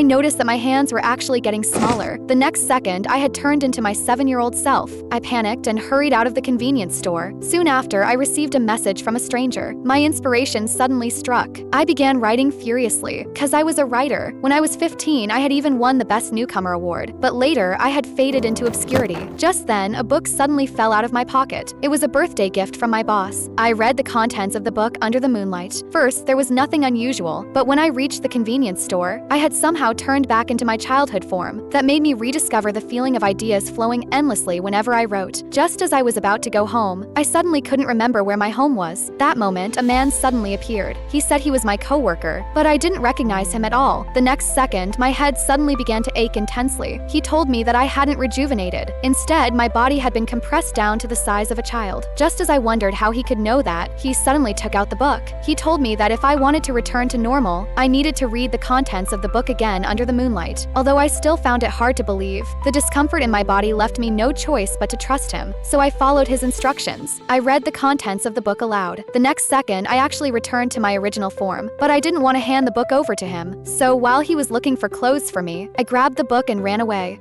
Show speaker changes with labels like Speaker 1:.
Speaker 1: I noticed that my hands were actually getting smaller. The next second, I had turned into my 7-year-old self. I panicked and hurried out of the convenience store. Soon after, I received a message from a stranger. My inspiration suddenly struck. I began writing furiously, cause I was a writer. When I was 15, I had even won the Best Newcomer award, but later, I had faded into obscurity. Just then, a book suddenly fell out of my pocket. It was a birthday gift from my boss. I read the contents of the book under the moonlight. First, there was nothing unusual, but when I reached the convenience store, I had somehow turned back into my childhood form. That made me rediscover the feeling of ideas flowing endlessly whenever I wrote. Just as I was about to go home, I suddenly couldn't remember where my home was. That moment, a man suddenly appeared. He said he was my coworker, but I didn't recognize him at all. The next second, my head suddenly began to ache intensely. He told me that I hadn't rejuvenated. Instead, my body had been compressed down to the size of a child. Just as I wondered how he could know that, he suddenly took out the book. He told me that if I wanted to return to normal, I needed to read the contents of the book again under the moonlight. Although I still found it hard to believe, the discomfort in my body left me no choice but to trust him. So I followed his instructions. I read the contents of the book aloud. The next second, I actually returned to my original form, but I didn't want to hand the book over to him. So while he was looking for clothes for me, I grabbed the book and ran away.